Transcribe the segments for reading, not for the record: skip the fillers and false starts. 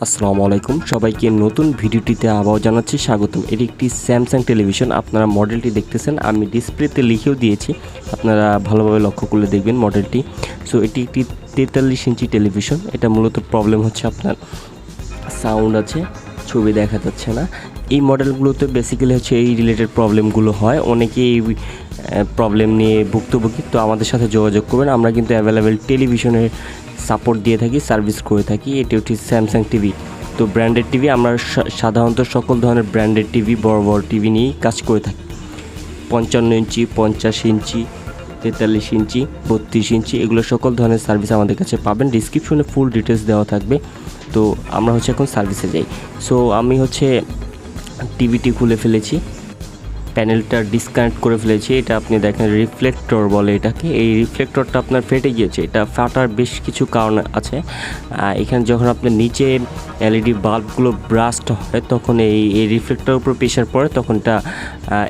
আসসালামু আলাইকুম সবাইকে নতুন ভিডিওটিতে আবারও জানাচ্ছি স্বাগতম। এটি একটি স্যামসাং টেলিভিশন। আপনারা মডেলটি দেখতেছেন, আমি ডিসপ্লেতে লিখেও দিয়েছি, আপনারা ভালোভাবে লক্ষ্য করলে দেখবেন মডেলটি। সো এটি একটি 43 ইঞ্চি টেলিভিশন। এটা মূলত প্রবলেম হচ্ছে আপনার সাউন্ড আছে, ছবি দেখা যাচ্ছে না। এই মডেলগুলোতে বেসিক্যালি হচ্ছে এই রিলেটেড প্রবলেমগুলো হয়, অনেকেই এই প্রবলেম নিয়ে ভুক্তভোগী। তো আমাদের সাথে যোগাযোগ করবেন, আমরা কিন্তু অ্যাভেলেবেল টেলিভিশনের সাপোর্ট দিয়ে থাকি, সার্ভিস করে থাকি। এটি হচ্ছে স্যামসাং টিভি। তো ব্র্যান্ডেড টিভি আমরা সাধারণত সকল ধরনের ব্র্যান্ডেড টিভি, বড় বড় টিভি নিয়েই কাজ করে থাকি। 55 ইঞ্চি, 50 ইঞ্চি, 43 ইঞ্চি, 32 ইঞ্চি, এগুলো সকল ধরনের সার্ভিস আমাদের কাছে পাবেন। ডিসক্রিপশনে ফুল ডিটেলস দেওয়া থাকবে। তো আমরা হচ্ছে এখন সার্ভিসে যাই। সো আমি হচ্ছে টিভিটি খুলে ফেলেছি, প্যানেলটা ডিসকানেক্ট করে ফেলেছি। এটা আপনি দেখেন রিফ্লেক্টর বলে এটাকে। এই রিফ্লেক্টরটা আপনার ফেটে গিয়েছে। এটা ফাটার বেশ কিছু কারণ আছে। এখানে যখন আপনার নিচে এলইডি বাল্বগুলো ব্রাস্ট হয়, তখন এই রিফ্লেক্টরের উপর প্রেশার পড়ে, তখন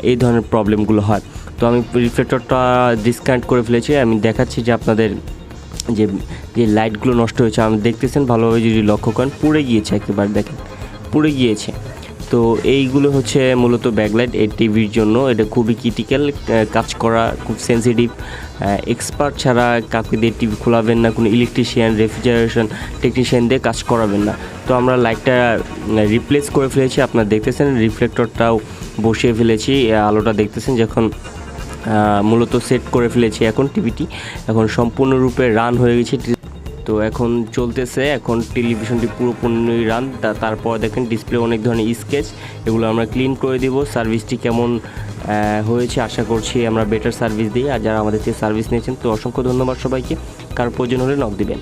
এই ধরনের প্রবলেমগুলো হয়। তো আমি রিফ্লেক্টরটা ডিসকানেক্ট করে ফেলেছি। আমি দেখাচ্ছি যে আপনাদের যে লাইটগুলো নষ্ট হয়েছে, আমি দেখতেছেন ভালোভাবে যদি লক্ষ্য করেন, পুড়ে গিয়েছে, একেবারে দেখেন পুড়ে গিয়েছে। তো এইগুলো হচ্ছে মূলত ব্যাকলাইট এই টিভির জন্য। এটা খুবই ক্রিটিক্যাল কাজ করা, খুব সেন্সিটিভ। এক্সপার্ট ছাড়া কাউকে দিয়ে টিভি খোলাবেন না, কোনো ইলেকট্রিশিয়ান, রেফ্রিজারেশন টেকনিশিয়ান দিয়ে কাজ করাবেন না। তো আমরা লাইটটা রিপ্লেস করে ফেলেছি, আপনারা দেখতেছেন। রিফ্লেক্টরটাও বসিয়ে ফেলেছি, আলোটা দেখতেছেন যখন মূলত সেট করে ফেলেছি। এখন টিভিটি এখন সম্পূর্ণরূপে রান হয়ে গেছে। তো এখন চলতেছে, এখন টেলিভিশনটি পুরোপুরি রান। তারপর দেখেন ডিসপ্লে অনেক ধরনের স্কেচ, এগুলো আমরা ক্লিন করে দিব। সার্ভিসটি কেমন হয়েছে আশা করছি আমরা বেটার সার্ভিস দিই। আর যারা আমাদের থেকে সার্ভিস নিয়েছেন, তো অসংখ্য ধন্যবাদ সবাইকে। কার প্রয়োজন হলে নক দিবেন।